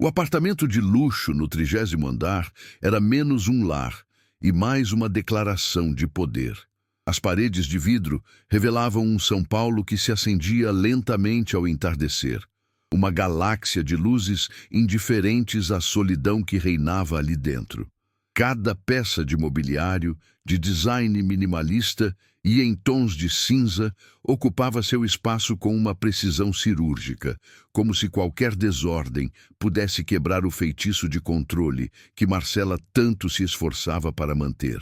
O apartamento de luxo no 30º andar era menos um lar e mais uma declaração de poder. As paredes de vidro revelavam um São Paulo que se acendia lentamente ao entardecer. Uma galáxia de luzes indiferentes à solidão que reinava ali dentro. Cada peça de mobiliário, de design minimalista e em tons de cinza, ocupava seu espaço com uma precisão cirúrgica, como se qualquer desordem pudesse quebrar o feitiço de controle que Marcela tanto se esforçava para manter.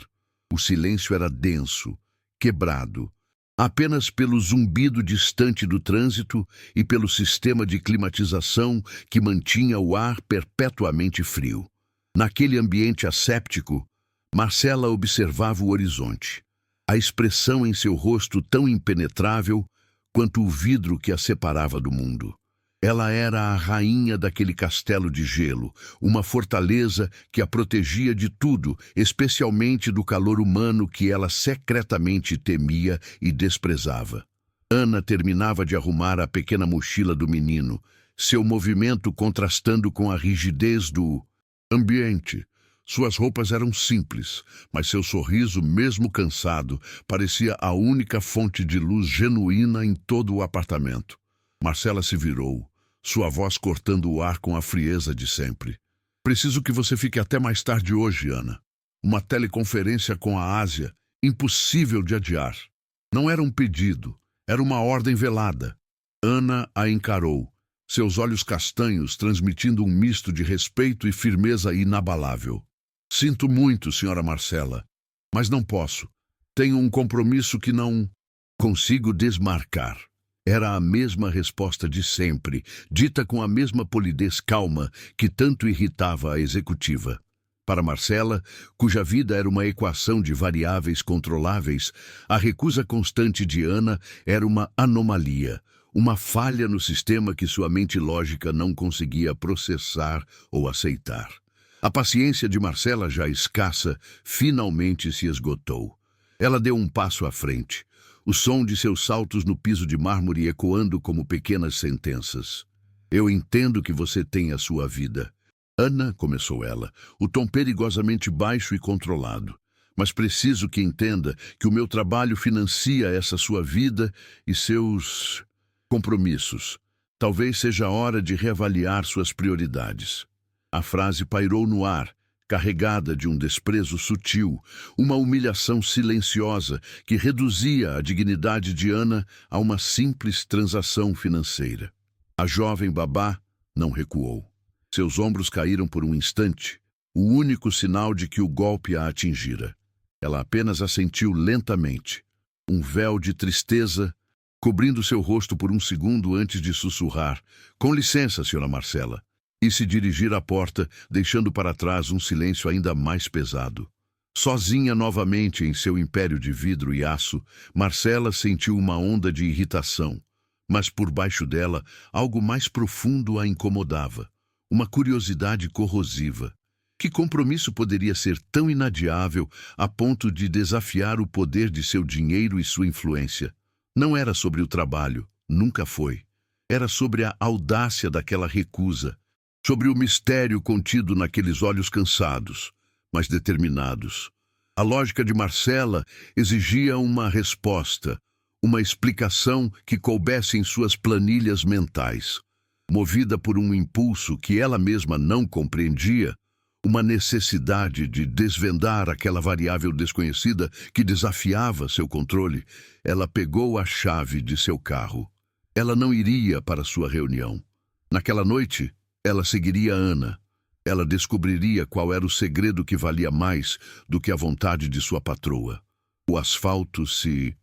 O silêncio era denso, quebrado, apenas pelo zumbido distante do trânsito e pelo sistema de climatização que mantinha o ar perpetuamente frio. Naquele ambiente asséptico, Marcela observava o horizonte, a expressão em seu rosto tão impenetrável quanto o vidro que a separava do mundo. Ela era a rainha daquele castelo de gelo, uma fortaleza que a protegia de tudo, especialmente do calor humano que ela secretamente temia e desprezava. Ana terminava de arrumar a pequena mochila do menino, seu movimento contrastando com a rigidez do ambiente. Suas roupas eram simples, mas seu sorriso, mesmo cansado, parecia a única fonte de luz genuína em todo o apartamento. Marcela se virou, sua voz cortando o ar com a frieza de sempre. Preciso que você fique até mais tarde hoje, Ana. Uma teleconferência com a Ásia, impossível de adiar. Não era um pedido, era uma ordem velada. Ana a encarou, seus olhos castanhos transmitindo um misto de respeito e firmeza inabalável. Sinto muito, senhora Marcela, mas não posso. Tenho um compromisso que não consigo desmarcar. Era a mesma resposta de sempre, dita com a mesma polidez calma que tanto irritava a executiva. Para Marcela, cuja vida era uma equação de variáveis controláveis, a recusa constante de Ana era uma anomalia, uma falha no sistema que sua mente lógica não conseguia processar ou aceitar. A paciência de Marcela, já escassa, finalmente se esgotou. Ela deu um passo à frente, o som de seus saltos no piso de mármore ecoando como pequenas sentenças. Eu entendo que você tem a sua vida. Ana, começou ela, o tom perigosamente baixo e controlado. Mas preciso que entenda que o meu trabalho financia essa sua vida e seus compromissos. Talvez seja a hora de reavaliar suas prioridades. A frase pairou no ar, carregada de um desprezo sutil, uma humilhação silenciosa que reduzia a dignidade de Ana a uma simples transação financeira. A jovem babá não recuou. Seus ombros caíram por um instante, o único sinal de que o golpe a atingira. Ela apenas assentiu lentamente, um véu de tristeza cobrindo seu rosto por um segundo antes de sussurrar: "Com licença, senhora Marcela", e se dirigir à porta, deixando para trás um silêncio ainda mais pesado. Sozinha novamente em seu império de vidro e aço, Marcela sentiu uma onda de irritação, mas por baixo dela algo mais profundo a incomodava, uma curiosidade corrosiva. Que compromisso poderia ser tão inadiável a ponto de desafiar o poder de seu dinheiro e sua influência? Não era sobre o trabalho, nunca foi. Era sobre a audácia daquela recusa, sobre o mistério contido naqueles olhos cansados, mas determinados. A lógica de Marcela exigia uma resposta, uma explicação que coubesse em suas planilhas mentais. Movida por um impulso que ela mesma não compreendia, uma necessidade de desvendar aquela variável desconhecida que desafiava seu controle, ela pegou a chave de seu carro. Ela não iria para sua reunião. Naquela noite, ela seguiria Ana. Ela descobriria qual era o segredo que valia mais do que a vontade de sua patroa. O asfalto se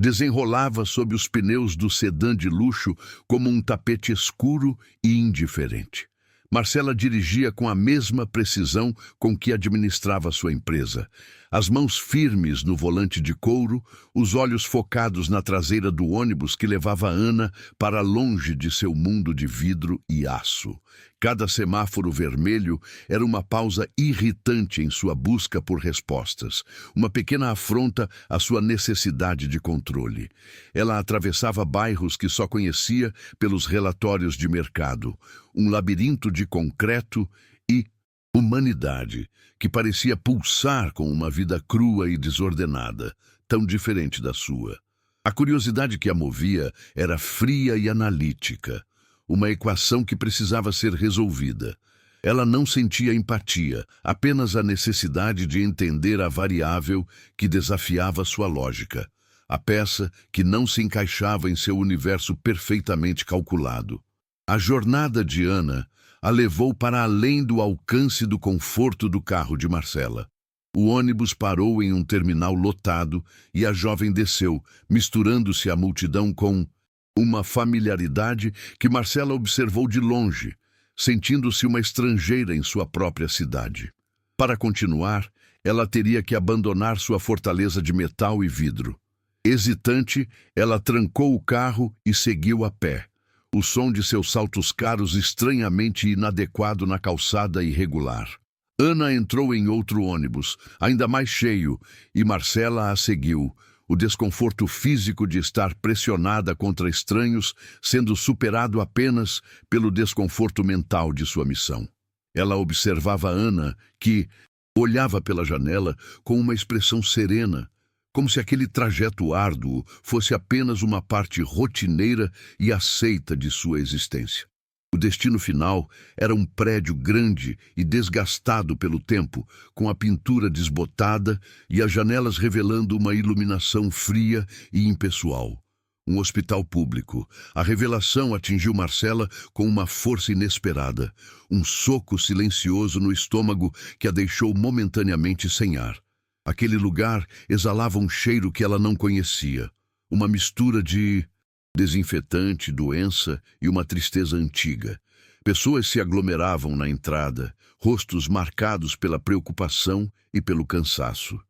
desenrolava sob os pneus do sedã de luxo como um tapete escuro e indiferente. Marcela dirigia com a mesma precisão com que administrava sua empresa. as mãos firmes no volante de couro, os olhos focados na traseira do ônibus que levava Ana para longe de seu mundo de vidro e aço. Cada semáforo vermelho era uma pausa irritante em sua busca por respostas, uma pequena afronta à sua necessidade de controle. Ela atravessava bairros que só conhecia pelos relatórios de mercado, um labirinto de concreto e humanidade que parecia pulsar com uma vida crua e desordenada, tão diferente da sua. A curiosidade que a movia era fria e analítica, uma equação que precisava ser resolvida. Ela não sentia empatia, apenas a necessidade de entender a variável que desafiava sua lógica, a peça que não se encaixava em seu universo perfeitamente calculado. A jornada de Ana a levou para além do alcance do conforto do carro de Marcela. O ônibus parou em um terminal lotado e a jovem desceu, misturando-se à multidão com uma familiaridade que Marcela observou de longe, sentindo-se uma estrangeira em sua própria cidade. Para continuar, ela teria que abandonar sua fortaleza de metal e vidro. Hesitante, ela trancou o carro e seguiu a pé. O som de seus saltos caros estranhamente inadequado na calçada irregular. Ana entrou em outro ônibus, ainda mais cheio, e Marcela a seguiu, o desconforto físico de estar pressionada contra estranhos sendo superado apenas pelo desconforto mental de sua missão. Ela observava Ana, que olhava pela janela com uma expressão serena, como se aquele trajeto árduo fosse apenas uma parte rotineira e aceita de sua existência. O destino final era um prédio grande e desgastado pelo tempo, com a pintura desbotada e as janelas revelando uma iluminação fria e impessoal. Um hospital público. A revelação atingiu Marcela com uma força inesperada, um soco silencioso no estômago que a deixou momentaneamente sem ar. Aquele lugar exalava um cheiro que ela não conhecia, uma mistura de desinfetante, doença e uma tristeza antiga. Pessoas se aglomeravam na entrada, rostos marcados pela preocupação e pelo cansaço.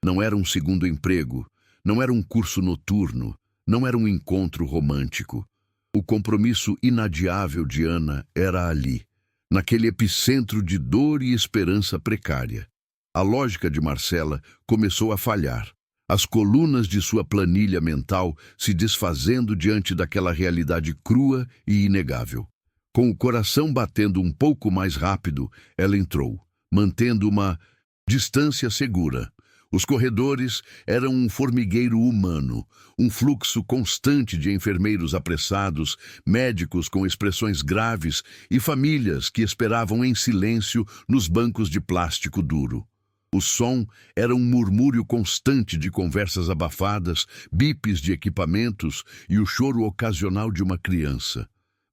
Não era um segundo emprego, não era um curso noturno, não era um encontro romântico. O compromisso inadiável de Ana era ali, naquele epicentro de dor e esperança precária. A lógica de Marcela começou a falhar. As colunas de sua planilha mental se desfazendo diante daquela realidade crua e inegável. Com o coração batendo um pouco mais rápido, ela entrou, mantendo uma distância segura. Os corredores eram um formigueiro humano, um fluxo constante de enfermeiros apressados, médicos com expressões graves e famílias que esperavam em silêncio nos bancos de plástico duro. O som era um murmúrio constante de conversas abafadas, bips de equipamentos e o choro ocasional de uma criança.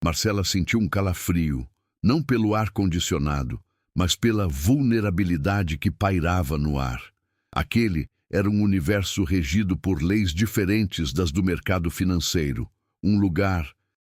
Marcela sentiu um calafrio, não pelo ar-condicionado, mas pela vulnerabilidade que pairava no ar. Aquele era um universo regido por leis diferentes das do mercado financeiro, um lugar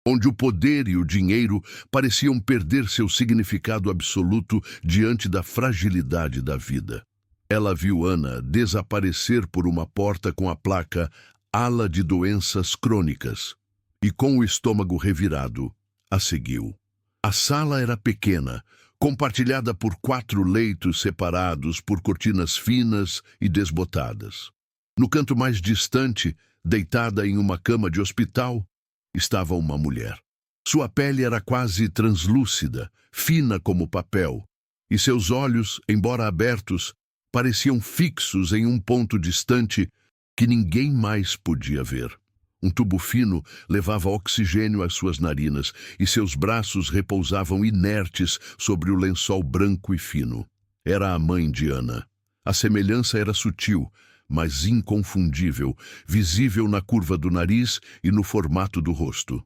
onde o poder e o dinheiro pareciam perder seu significado absoluto diante da fragilidade da vida. Ela viu Ana desaparecer por uma porta com a placa "Ala de Doenças Crônicas" e, com o estômago revirado, a seguiu. A sala era pequena, compartilhada por 4 leitos separados por cortinas finas e desbotadas. No canto mais distante, deitada em uma cama de hospital, estava uma mulher. Sua pele era quase translúcida, fina como papel, e seus olhos, embora abertos, pareciam fixos em um ponto distante que ninguém mais podia ver. Um tubo fino levava oxigênio às suas narinas e seus braços repousavam inertes sobre o lençol branco e fino. Era a mãe de Ana. A semelhança era sutil, mas inconfundível, visível na curva do nariz e no formato do rosto.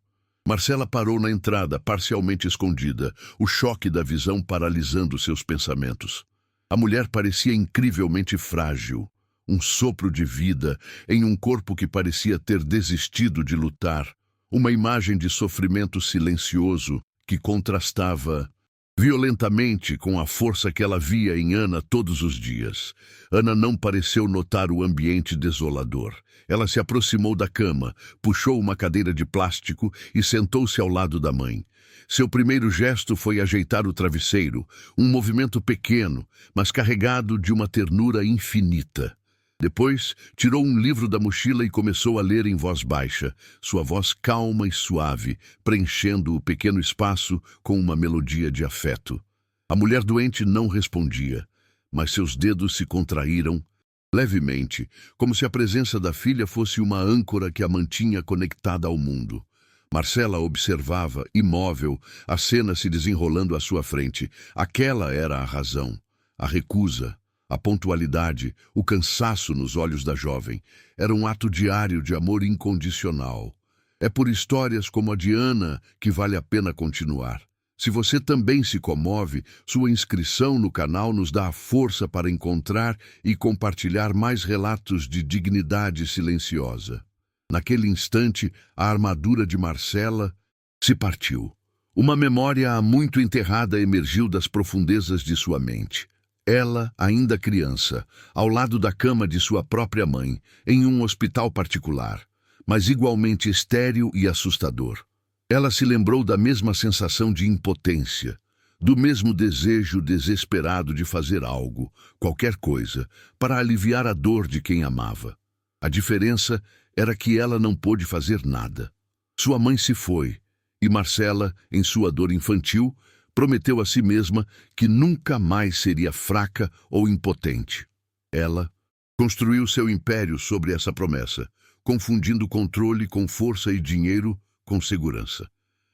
Marcela parou na entrada, parcialmente escondida, o choque da visão paralisando seus pensamentos. A mulher parecia incrivelmente frágil, um sopro de vida em um corpo que parecia ter desistido de lutar, uma imagem de sofrimento silencioso que contrastava violentamente com a força que ela via em Ana todos os dias. Ana não pareceu notar o ambiente desolador. Ela se aproximou da cama, puxou uma cadeira de plástico e sentou-se ao lado da mãe. Seu primeiro gesto foi ajeitar o travesseiro, um movimento pequeno, mas carregado de uma ternura infinita. Depois, tirou um livro da mochila e começou a ler em voz baixa, sua voz calma e suave, preenchendo o pequeno espaço com uma melodia de afeto. A mulher doente não respondia, mas seus dedos se contraíram levemente, como se a presença da filha fosse uma âncora que a mantinha conectada ao mundo. Marcela observava, imóvel, a cena se desenrolando à sua frente. Aquela era a razão, a recusa, a pontualidade, o cansaço nos olhos da jovem. Era um ato diário de amor incondicional. É por histórias como a de Ana que vale a pena continuar. Se você também se comove, sua inscrição no canal nos dá a força para encontrar e compartilhar mais relatos de dignidade silenciosa. Naquele instante, a armadura de Marcela se partiu. Uma memória há muito enterrada emergiu das profundezas de sua mente. Ela, ainda criança, ao lado da cama de sua própria mãe, em um hospital particular, mas igualmente estéril e assustador. Ela se lembrou da mesma sensação de impotência, do mesmo desejo desesperado de fazer algo, qualquer coisa, para aliviar a dor de quem amava. A diferença era que ela não pôde fazer nada. Sua mãe se foi, e Marcela, em sua dor infantil, prometeu a si mesma que nunca mais seria fraca ou impotente. Ela construiu seu império sobre essa promessa, confundindo controle com força e dinheiro com segurança.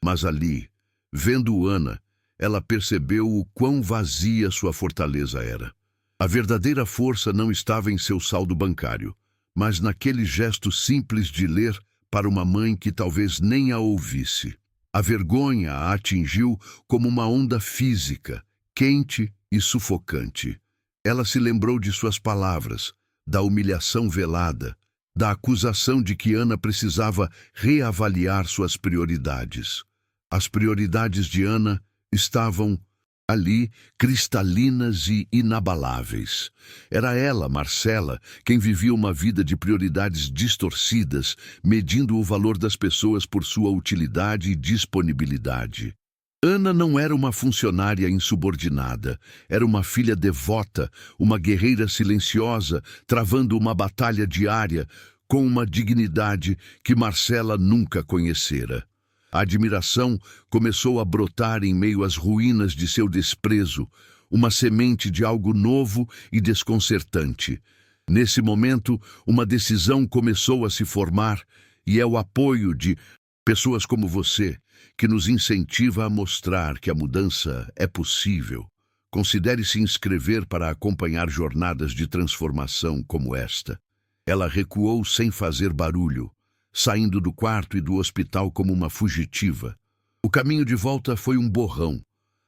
Mas ali, vendo Ana, ela percebeu o quão vazia sua fortaleza era. A verdadeira força não estava em seu saldo bancário, mas naquele gesto simples de ler para uma mãe que talvez nem a ouvisse. A vergonha a atingiu como uma onda física, quente e sufocante. Ela se lembrou de suas palavras, da humilhação velada, da acusação de que Ana precisava reavaliar suas prioridades. As prioridades de Ana estavam ali, cristalinas e inabaláveis. Era ela, Marcela, quem vivia uma vida de prioridades distorcidas, medindo o valor das pessoas por sua utilidade e disponibilidade. Ana não era uma funcionária insubordinada, era uma filha devota, uma guerreira silenciosa, travando uma batalha diária com uma dignidade que Marcela nunca conhecera. A admiração começou a brotar em meio às ruínas de seu desprezo, uma semente de algo novo e desconcertante. Nesse momento, uma decisão começou a se formar, e é o apoio de pessoas como você que nos incentiva a mostrar que a mudança é possível. Considere se inscrever para acompanhar jornadas de transformação como esta. Ela recuou sem fazer barulho, saindo do quarto e do hospital como uma fugitiva. O caminho de volta foi um borrão.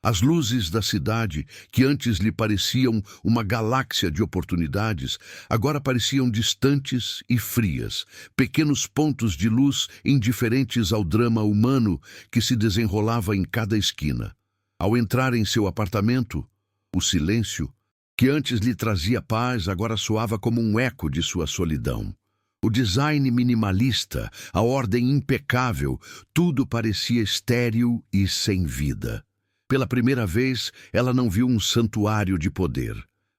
As luzes da cidade, que antes lhe pareciam uma galáxia de oportunidades, agora pareciam distantes e frias, pequenos pontos de luz indiferentes ao drama humano que se desenrolava em cada esquina. Ao entrar em seu apartamento, o silêncio, que antes lhe trazia paz, agora soava como um eco de sua solidão. O design minimalista, a ordem impecável, tudo parecia estéril e sem vida. Pela primeira vez, ela não viu um santuário de poder,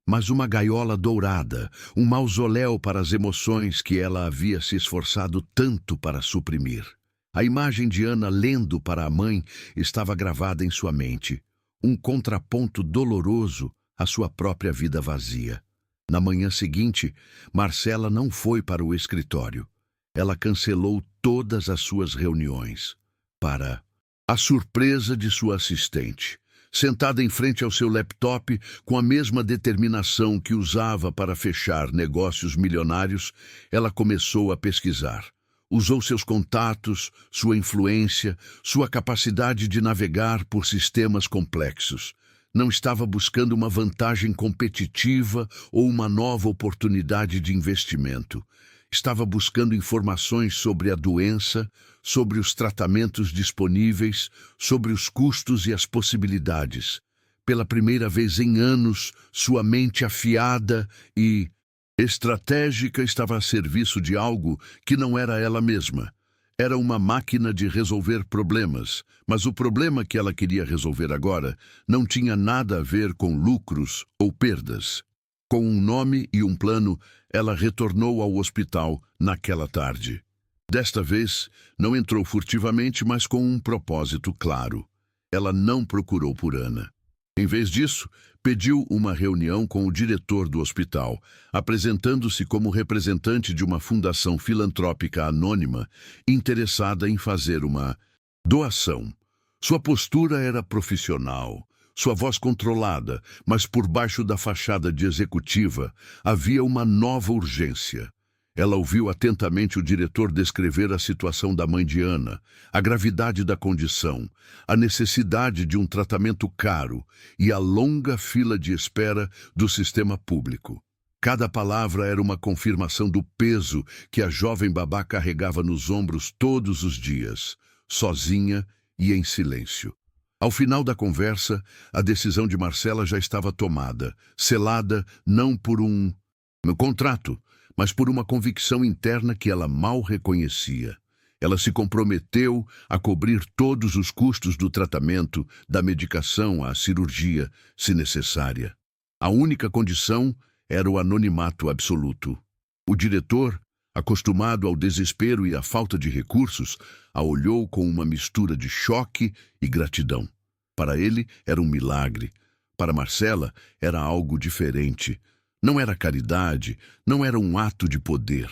mas uma gaiola dourada, um mausoléu para as emoções que ela havia se esforçado tanto para suprimir. A imagem de Ana lendo para a mãe estava gravada em sua mente, um contraponto doloroso à sua própria vida vazia. Na manhã seguinte, Marcela não foi para o escritório. Ela cancelou todas as suas reuniões, para a surpresa de sua assistente. Sentada em frente ao seu laptop, com a mesma determinação que usava para fechar negócios milionários, ela começou a pesquisar. Usou seus contatos, sua influência, sua capacidade de navegar por sistemas complexos. Não estava buscando uma vantagem competitiva ou uma nova oportunidade de investimento. Estava buscando informações sobre a doença, sobre os tratamentos disponíveis, sobre os custos e as possibilidades. Pela primeira vez em anos, sua mente afiada e estratégica estava a serviço de algo que não era ela mesma. Era uma máquina de resolver problemas, mas o problema que ela queria resolver agora não tinha nada a ver com lucros ou perdas. Com um nome e um plano, ela retornou ao hospital naquela tarde. Desta vez, não entrou furtivamente, mas com um propósito claro. Ela não procurou por Ana. Em vez disso, pediu uma reunião com o diretor do hospital, apresentando-se como representante de uma fundação filantrópica anônima interessada em fazer uma doação. Sua postura era profissional, sua voz controlada, mas por baixo da fachada de executiva havia uma nova urgência. Ela ouviu atentamente o diretor descrever a situação da mãe de Ana, a gravidade da condição, a necessidade de um tratamento caro e a longa fila de espera do sistema público. Cada palavra era uma confirmação do peso que a jovem babá carregava nos ombros todos os dias, sozinha e em silêncio. Ao final da conversa, a decisão de Marcela já estava tomada, selada não por um contrato, mas por uma convicção interna que ela mal reconhecia. Ela se comprometeu a cobrir todos os custos do tratamento, da medicação à cirurgia, se necessária. A única condição era o anonimato absoluto. O diretor, acostumado ao desespero e à falta de recursos, a olhou com uma mistura de choque e gratidão. Para ele, era um milagre. Para Marcela, era algo diferente. Não era caridade, não era um ato de poder.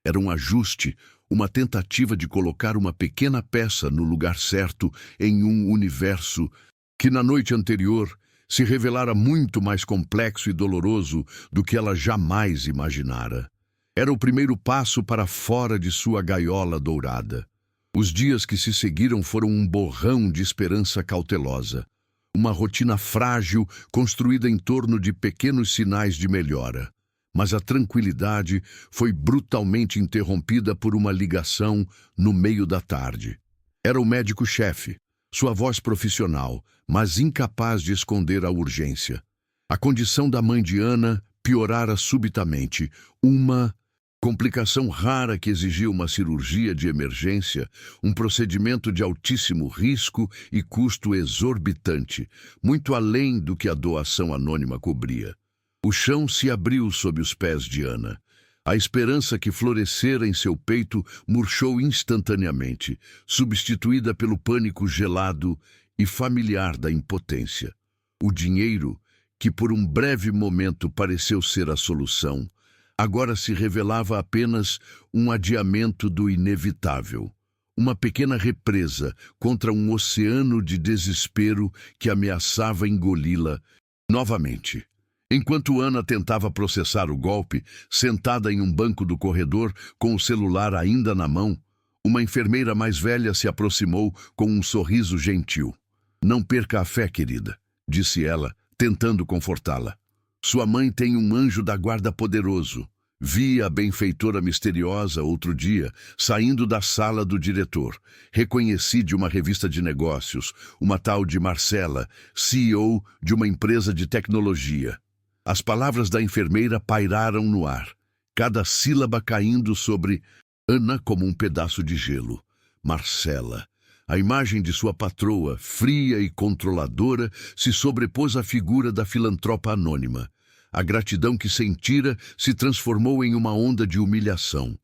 Era um ajuste, uma tentativa de colocar uma pequena peça no lugar certo em um universo que na noite anterior se revelara muito mais complexo e doloroso do que ela jamais imaginara. Era o primeiro passo para fora de sua gaiola dourada. Os dias que se seguiram foram um borrão de esperança cautelosa. Uma rotina frágil construída em torno de pequenos sinais de melhora. Mas a tranquilidade foi brutalmente interrompida por uma ligação no meio da tarde. Era o médico-chefe, sua voz profissional, mas incapaz de esconder a urgência. A condição da mãe de Ana piorara subitamente. Uma complicação rara que exigia uma cirurgia de emergência, um procedimento de altíssimo risco e custo exorbitante, muito além do que a doação anônima cobria. O chão se abriu sob os pés de Ana. A esperança que florescera em seu peito murchou instantaneamente, substituída pelo pânico gelado e familiar da impotência. O dinheiro, que por um breve momento pareceu ser a solução, agora se revelava apenas um adiamento do inevitável. Uma pequena represa contra um oceano de desespero que ameaçava engoli-la novamente. Enquanto Ana tentava processar o golpe, sentada em um banco do corredor com o celular ainda na mão, uma enfermeira mais velha se aproximou com um sorriso gentil. "Não perca a fé, querida", disse ela, tentando confortá-la. "Sua mãe tem um anjo da guarda poderoso. Vi a benfeitora misteriosa outro dia, saindo da sala do diretor. Reconheci de uma revista de negócios, uma tal de Marcela, CEO de uma empresa de tecnologia." As palavras da enfermeira pairaram no ar, cada sílaba caindo sobre Ana como um pedaço de gelo. Marcela. A imagem de sua patroa, fria e controladora, se sobrepôs à figura da filantropa anônima. A gratidão que sentira se transformou em uma onda de humilhação.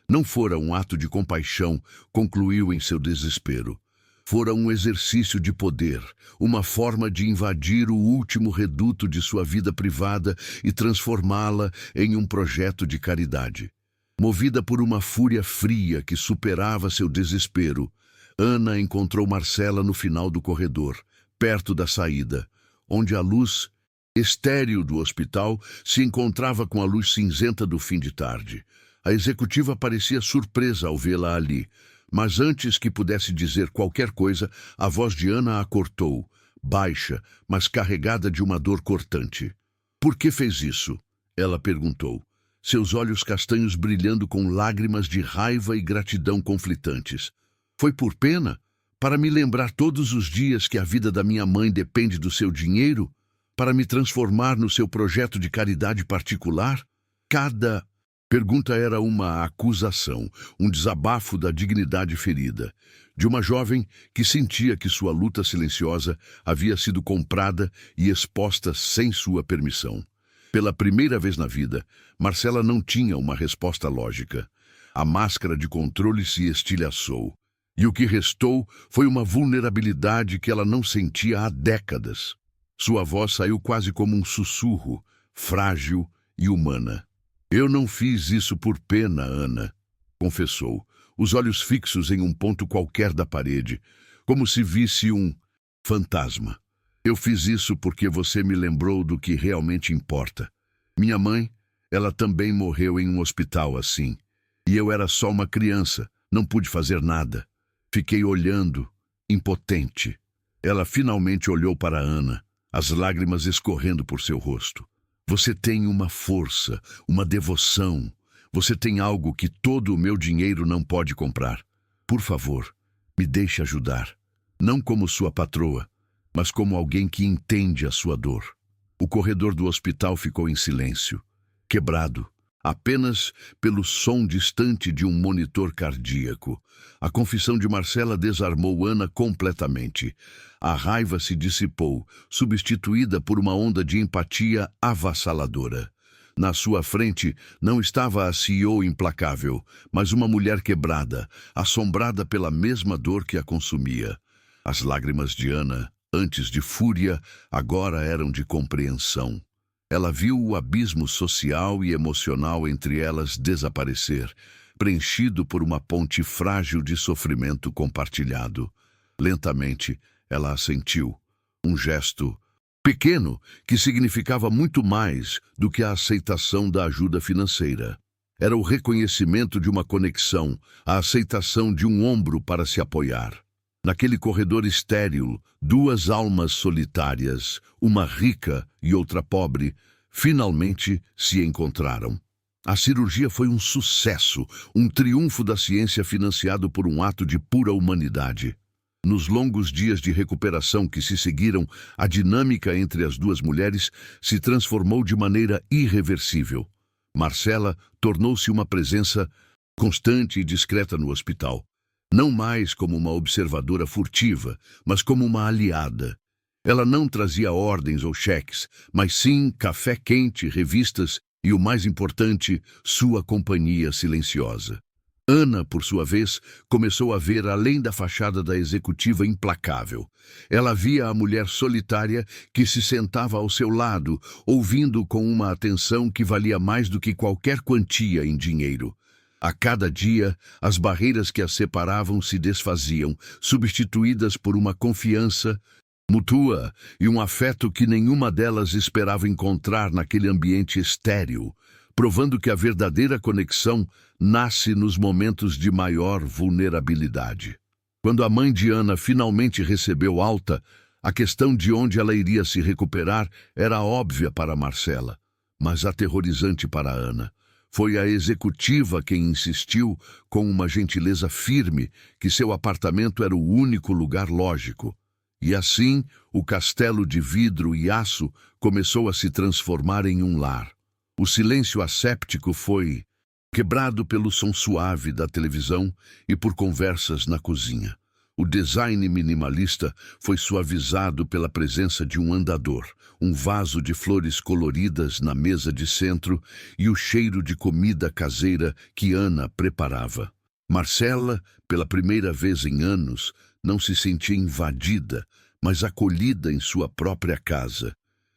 Não fora um ato de compaixão, concluiu em seu desespero. Fora um exercício de poder, uma forma de invadir o último reduto de sua vida privada e transformá-la em um projeto de caridade. Movida por uma fúria fria que superava seu desespero, Ana encontrou Marcela no final do corredor, perto da saída, onde a luz estéril do hospital se encontrava com a luz cinzenta do fim de tarde. A executiva parecia surpresa ao vê-la ali, mas antes que pudesse dizer qualquer coisa, a voz de Ana a cortou, baixa, mas carregada de uma dor cortante. "Por que fez isso?" ela perguntou, seus olhos castanhos brilhando com lágrimas de raiva e gratidão conflitantes. "Foi por pena? Para me lembrar todos os dias que a vida da minha mãe depende do seu dinheiro?" para me transformar no seu projeto de caridade particular? Cada pergunta era uma acusação, um desabafo da dignidade ferida, de uma jovem que sentia que sua luta silenciosa havia sido comprada e exposta sem sua permissão. Pela primeira vez na vida, Marcela não tinha uma resposta lógica. A máscara de controle se estilhaçou, e o que restou foi uma vulnerabilidade que ela não sentia há décadas. Sua voz saiu quase como um sussurro, frágil e humana. "Eu não fiz isso por pena, Ana", confessou, os olhos fixos em um ponto qualquer da parede, como se visse um fantasma. "Eu fiz isso porque você me lembrou do que realmente importa. Minha mãe, ela também morreu em um hospital assim. E eu era só uma criança, não pude fazer nada. Fiquei olhando, impotente." Ela finalmente olhou para Ana, as lágrimas escorrendo por seu rosto. "Você tem uma força, uma devoção. Você tem algo que todo o meu dinheiro não pode comprar. Por favor, me deixe ajudar. Não como sua patroa, mas como alguém que entende a sua dor." O corredor do hospital ficou em silêncio, quebrado, apenas pelo som distante de um monitor cardíaco. A confissão de Marcela desarmou Ana completamente. A raiva se dissipou, substituída por uma onda de empatia avassaladora. Na sua frente não estava a CEO implacável, mas uma mulher quebrada, assombrada pela mesma dor que a consumia. As lágrimas de Ana, antes de fúria, agora eram de compreensão. Ela viu o abismo social e emocional entre elas desaparecer, preenchido por uma ponte frágil de sofrimento compartilhado. Lentamente, ela assentiu, um gesto pequeno que significava muito mais do que a aceitação da ajuda financeira. Era o reconhecimento de uma conexão, a aceitação de um ombro para se apoiar. Naquele corredor estéril, duas almas solitárias, uma rica e outra pobre, finalmente se encontraram. A cirurgia foi um sucesso, um triunfo da ciência financiado por um ato de pura humanidade. Nos longos dias de recuperação que se seguiram, a dinâmica entre as duas mulheres se transformou de maneira irreversível. Marcela tornou-se uma presença constante e discreta no hospital. Não mais como uma observadora furtiva, mas como uma aliada. Ela não trazia ordens ou cheques, mas sim café quente, revistas e, o mais importante, sua companhia silenciosa. Ana, por sua vez, começou a ver além da fachada da executiva implacável. Ela via a mulher solitária que se sentava ao seu lado, ouvindo com uma atenção que valia mais do que qualquer quantia em dinheiro. A cada dia, as barreiras que as separavam se desfaziam, substituídas por uma confiança mútua e um afeto que nenhuma delas esperava encontrar naquele ambiente estéril, provando que a verdadeira conexão nasce nos momentos de maior vulnerabilidade. Quando a mãe de Ana finalmente recebeu alta, a questão de onde ela iria se recuperar era óbvia para Marcela, mas aterrorizante para Ana. Foi a executiva quem insistiu, com uma gentileza firme, que seu apartamento era o único lugar lógico. E assim, o castelo de vidro e aço começou a se transformar em um lar. O silêncio asséptico foi quebrado pelo som suave da televisão e por conversas na cozinha. O design minimalista foi suavizado pela presença de um andador, um vaso de flores coloridas na mesa de centro e o cheiro de comida caseira que Ana preparava. Marcela, pela primeira vez em anos, não se sentia invadida, mas acolhida em sua própria casa.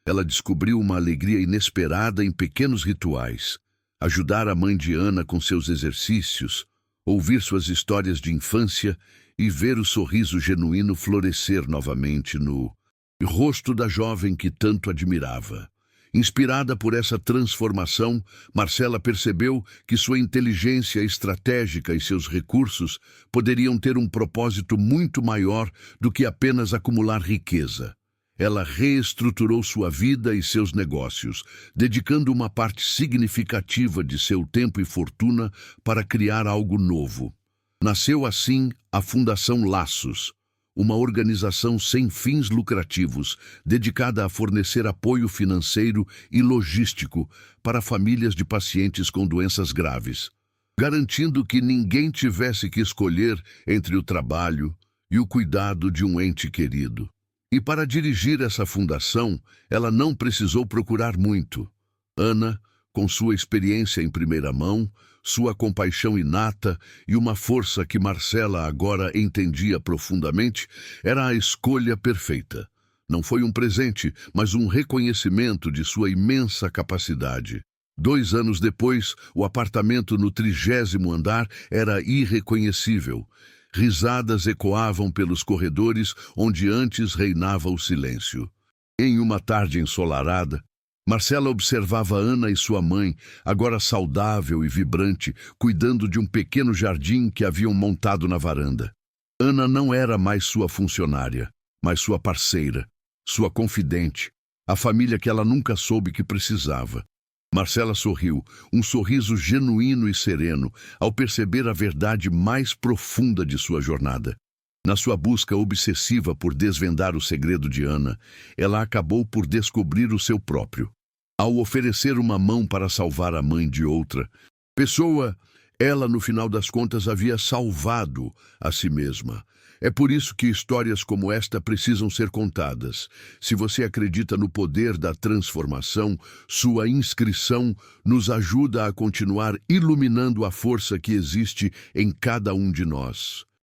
Ela descobriu uma alegria inesperada em pequenos rituais. Ajudar a mãe de Ana com seus exercícios, ouvir suas histórias de infância e ver o sorriso genuíno florescer novamente no rosto da jovem que tanto admirava. Inspirada por essa transformação, Marcela percebeu que sua inteligência estratégica e seus recursos poderiam ter um propósito muito maior do que apenas acumular riqueza. Ela reestruturou sua vida e seus negócios, dedicando uma parte significativa de seu tempo e fortuna para criar algo novo. Nasceu assim a Fundação Laços, uma organização sem fins lucrativos, dedicada a fornecer apoio financeiro e logístico para famílias de pacientes com doenças graves, garantindo que ninguém tivesse que escolher entre o trabalho e o cuidado de um ente querido. E para dirigir essa fundação, ela não precisou procurar muito. Ana, com sua experiência em primeira mão, sua compaixão inata e uma força que Marcela agora entendia profundamente, era a escolha perfeita. Não foi um presente, mas um reconhecimento de sua imensa capacidade. 2 anos depois, o apartamento no 30º andar era irreconhecível. Risadas ecoavam pelos corredores onde antes reinava o silêncio. Em uma tarde ensolarada, Marcela observava Ana e sua mãe, agora saudável e vibrante, cuidando de um pequeno jardim que haviam montado na varanda. Ana não era mais sua funcionária, mas sua parceira, sua confidente, a família que ela nunca soube que precisava. Marcela sorriu, um sorriso genuíno e sereno, ao perceber a verdade mais profunda de sua jornada. Na sua busca obsessiva por desvendar o segredo de Ana, ela acabou por descobrir o seu próprio. Ao oferecer uma mão para salvar a mãe de outra pessoa, ela, no final das contas, havia salvado a si mesma. É por isso que histórias como esta precisam ser contadas. Se você acredita no poder da transformação, sua inscrição nos ajuda a continuar iluminando a força que existe em cada um de nós.